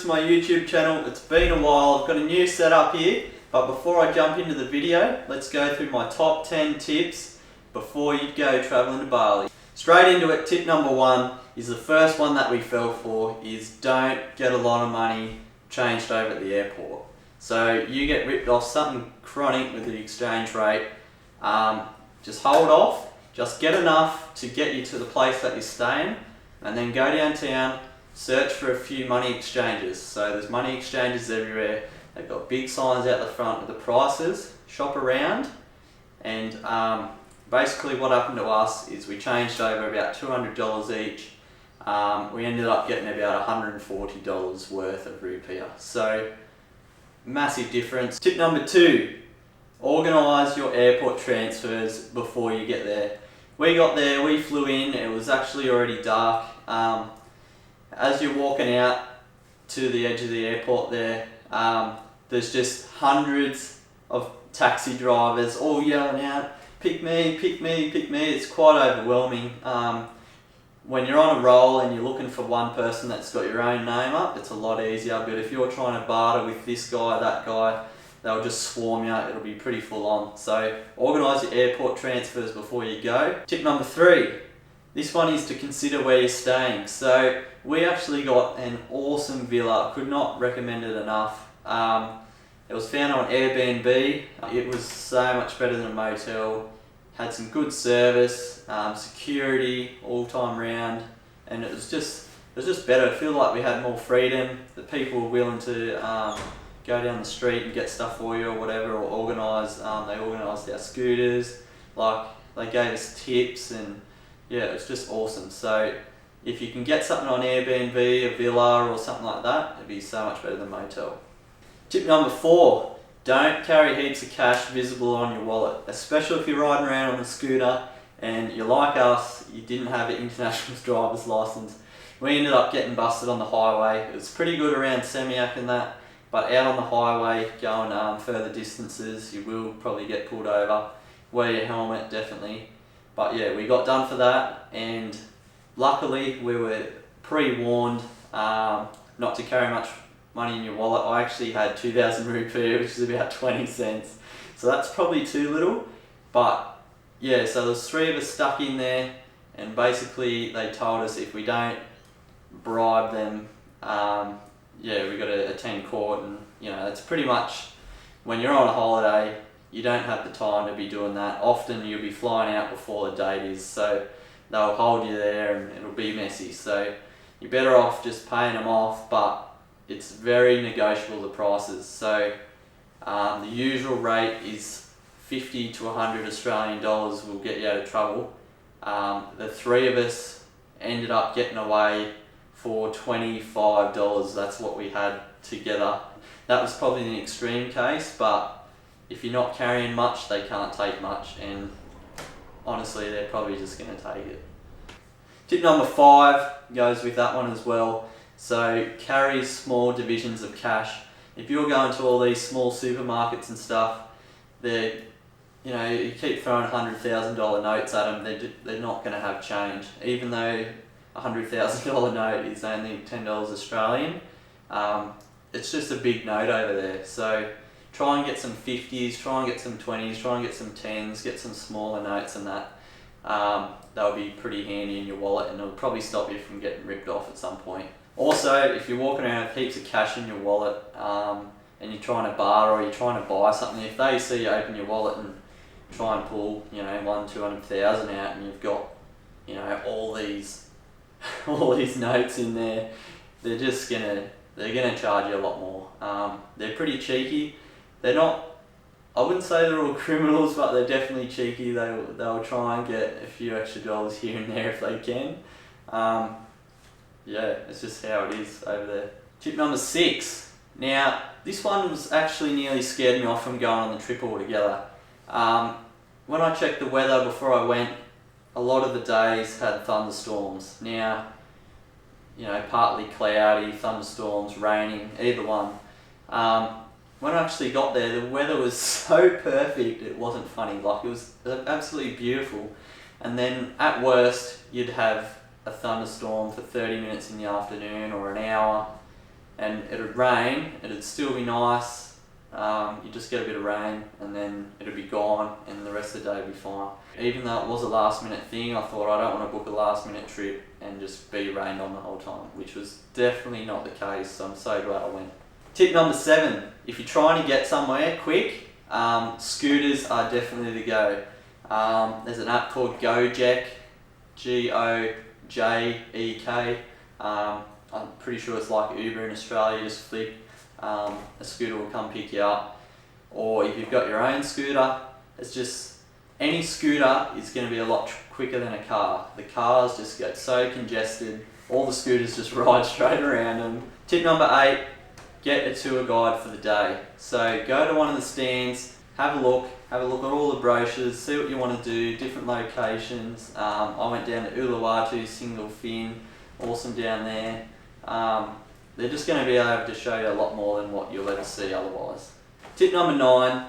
my YouTube channel. It's been a while. I've got a new setup here, but before I jump into the video, let's go through my top 10 tips before you go traveling to Bali. Straight into it, tip number 1 is the first one that we fell for, is don't get a lot of money changed over at the airport. So you get ripped off something chronic with the exchange rate, just hold off, just get enough to get you to the place that you're staying, and then go downtown, search for a few money exchanges. So there's money exchanges everywhere. They've got big signs out the front with the prices. Shop around, and basically what happened to us is we changed over about $200 each. We ended up getting about $140 worth of rupiah. So massive difference. Tip number 2, organise your airport transfers before you get there. We got there, we flew in, it was actually already dark. As you're walking out to the edge of the airport there, there's just hundreds of taxi drivers all yelling out, pick me, pick me, pick me. It's quite overwhelming. When you're on a roll and you're looking for one person that's got your own name up, it's a lot easier, but if you're trying to barter with this guy, that guy, they'll just swarm you, it'll be pretty full on. So organise your airport transfers before you go. Tip number 3, this one is to consider where you're staying. So we actually got an awesome villa, could not recommend it enough. It was found on Airbnb. It was so much better than a motel. Had some good service, security all time round, and it was just better. I feel like we had more freedom. The people were willing to go down the street and get stuff for you or whatever, or organise. They organised our scooters, like they gave us tips, and yeah, it was just awesome. So if you can get something on Airbnb, a villa or something like that, it'd be so much better than a motel. Tip number 4, don't carry heaps of cash visible on your wallet, especially if you're riding around on a scooter and you're like us, you didn't have an international driver's license. We ended up getting busted on the highway. It was pretty good around Semiak and that, but out on the highway going further distances, you will probably get pulled over. Wear your helmet, definitely. But yeah, we got done for that, and luckily we were pre-warned not to carry much money in your wallet. I actually had 2,000 rupiah, which is about 20 cents. So that's probably too little. But yeah, so there's 3 of us stuck in there, and basically they told us if we don't bribe them, yeah, we got to attend court, and you know, it's pretty much when you're on a holiday, you don't have the time to be doing that. Often you'll be flying out before the date is, so they'll hold you there and it'll be messy. So you're better off just paying them off, but it's very negotiable, the prices. So the usual rate is 50 to 100 Australian dollars will get you out of trouble. The 3 of us ended up getting away for $25. That's what we had together. That was probably an extreme case, but if you're not carrying much, they can't take much, and honestly, they're probably just going to take it. Tip number 5 goes with that one as well. So carry small divisions of cash. If you're going to all these small supermarkets and stuff, they're, you know, you keep throwing $100,000 notes at them, they're not going to have change. Even though a $100,000 note is only $10 Australian, it's just a big note over there. So try and get some 50s, try and get some 20s, try and get some 10s, get some smaller notes and that. They'll be pretty handy in your wallet, and it'll probably stop you from getting ripped off at some point. Also, if you're walking around with heaps of cash in your wallet, and you're trying to barter or you're trying to buy something, if they see you open your wallet and try and pull, you know, 100,000-200,000 out, and you've got, you know, all these notes in there, they're gonna charge you a lot more. They're pretty cheeky. They're not, I wouldn't say they're all criminals, but they're definitely cheeky. They'll try and get a few extra dollars here and there if they can. Yeah, it's just how it is over there. Tip number 6. Now, this one was actually nearly scared me off from going on the trip altogether. When I checked the weather before I went, a lot of the days had thunderstorms. Now, you know, partly cloudy, thunderstorms, raining, either one. When I actually got there, the weather was so perfect, it wasn't funny. Like, it was absolutely beautiful. And then at worst, you'd have a thunderstorm for 30 minutes in the afternoon or an hour, and it'd rain, it'd still be nice. You just get a bit of rain and then it'd be gone and the rest of the day would be fine. Even though it was a last minute thing, I thought I don't want to book a last minute trip and just be rained on the whole time, which was definitely not the case, so I'm so glad I went. Tip number 7, if you're trying to get somewhere quick, scooters are definitely the go. There's an app called Gojek, Gojek. I'm pretty sure it's like Uber in Australia. Just flick, a scooter will come pick you up. Or if you've got your own scooter, it's just, any scooter is going to be a lot quicker than a car. The cars just get so congested, all the scooters just ride straight around them. Tip number 8, get a tour guide for the day. So go to one of the stands, have a look at all the brochures, see what you want to do, different locations. I went down to Uluwatu, Single Fin, awesome down there. They're just going to be able to show you a lot more than what you'll ever see otherwise. Tip number 9,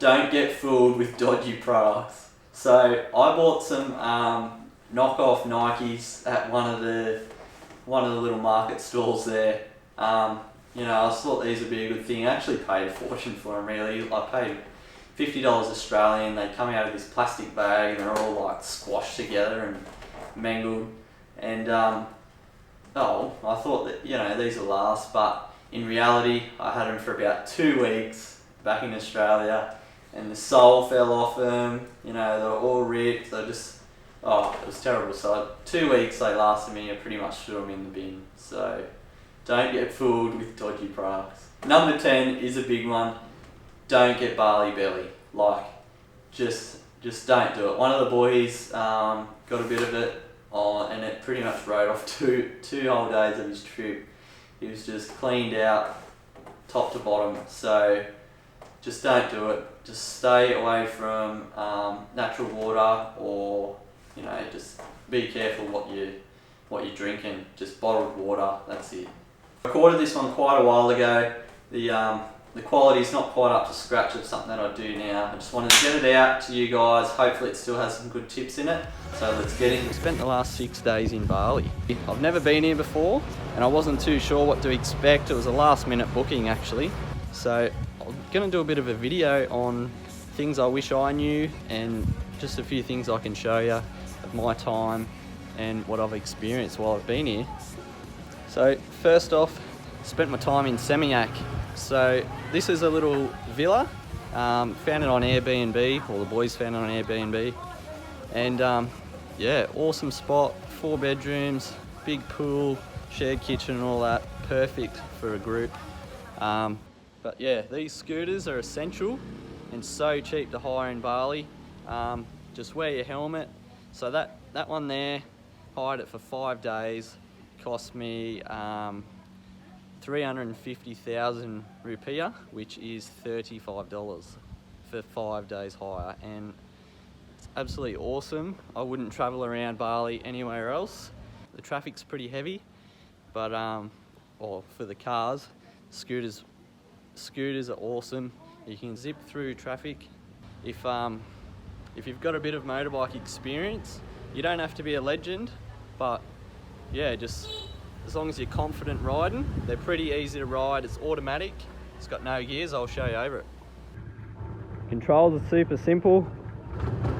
don't get fooled with dodgy products. So I bought some knockoff Nikes at one of the little market stalls there. You know, I thought these would be a good thing. I actually paid a fortune for them, really. I paid $50 Australian. They come out of this plastic bag and they're all like squashed together and mangled. And I thought that, you know, these will last, but in reality I had them for about 2 weeks back in Australia and the sole fell off them, you know, they were all ripped. They just, it was terrible. So 2 weeks they lasted me. I pretty much threw them in the bin. So don't get fooled with dodgy products. Number 10 is a big one. Don't get barley belly. Like, just don't do it. One of the boys got a bit of it, and it pretty much wrote off two whole days of his trip. He was just cleaned out, top to bottom. So just don't do it. Just stay away from natural water, or, you know, just be careful what you're drinking. Just bottled water. That's it. I recorded this one quite a while ago. The quality's not quite up to scratch of something that I do now. I just wanted to get it out to you guys. Hopefully it still has some good tips in it. So let's get in. I spent the last 6 days in Bali. I've never been here before and I wasn't too sure what to expect. It was a last minute booking actually. So I'm going to do a bit of a video on things I wish I knew and just a few things I can show you of my time and what I've experienced while I've been here. So first off, spent my time in Seminyak. So this is a little villa, found it on Airbnb, or the boys found it on Airbnb, and yeah, awesome spot, 4 bedrooms, big pool, shared kitchen and all that, perfect for a group. But yeah, these scooters are essential and so cheap to hire in Bali. Just wear your helmet. So that one there, hired it for 5 days, cost me 350,000 rupiah, which is $35 for 5 days hire, and it's absolutely awesome. I wouldn't travel around Bali anywhere else. The traffic's pretty heavy, but or for the cars, scooters are awesome. You can zip through traffic. If you've got a bit of motorbike experience, you don't have to be a legend, but yeah, just as long as you're confident riding, they're pretty easy to ride. It's automatic, it's got no gears. I'll show you over it. Controls are super simple.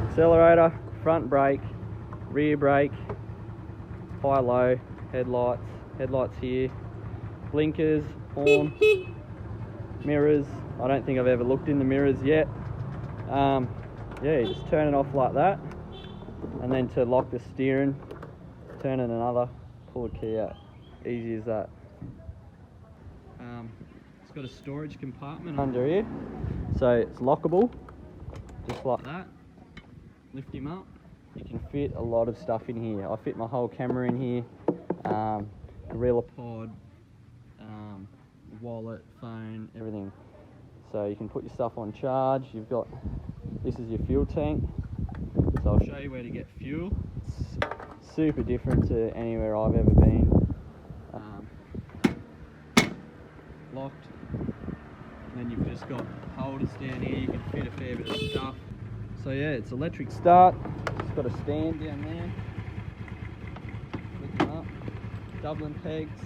Accelerator, front brake, rear brake, high low, headlights here, blinkers, horn, mirrors. I don't think I've ever looked in the mirrors yet. Yeah, you just turn it off like that, and then to lock the steering, turn it another, pull the key out. Easy as that. It's got a storage compartment under here, so it's lockable, just like that. Lift him up. You can fit a lot of stuff in here. I fit my whole camera in here, a reeler pod, wallet, phone, everything. So you can put your stuff on charge. You've got, this is your fuel tank. So I'll show you where to get fuel. It's super different to anywhere I've ever been. Locked, and then you've just got holders down here. You can fit a fair bit of stuff. So yeah, it's electric start. It's got a stand down there. Lift them up. Dublin pegs.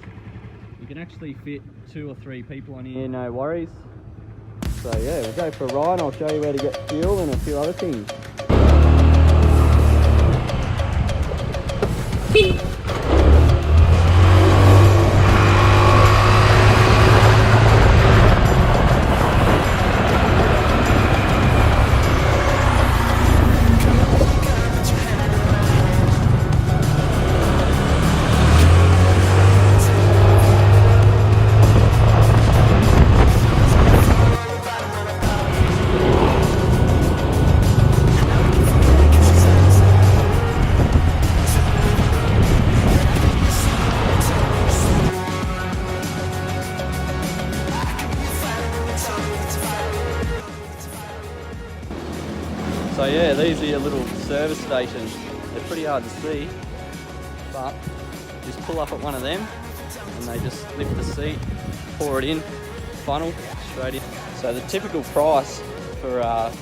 You You can actually fit 2 or 3 people on here, no worries. So yeah, we'll go for a ride and I'll show you where to get fuel and a few other things. So yeah, these are your little service stations. They're pretty hard to see, but just pull up at one of them and they just lift the seat, pour it in, funnel, straight in. So the typical price for a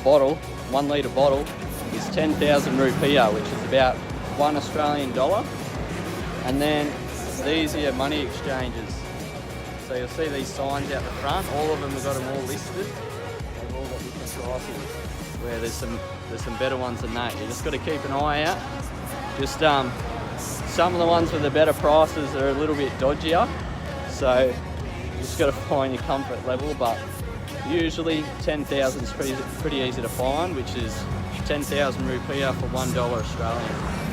bottle, 1 litre bottle, is 10,000 rupiah, which is about $1 Australian dollar. And then these are your money exchanges. So you'll see these signs out the front, all of them have got them all listed. They've all got different prices, where there's some better ones than that. You just got to keep an eye out. Just some of the ones with the better prices are a little bit dodgier, so you just got to find your comfort level. But usually 10,000 is pretty easy to find, which is 10,000 rupiah for $1 Australian.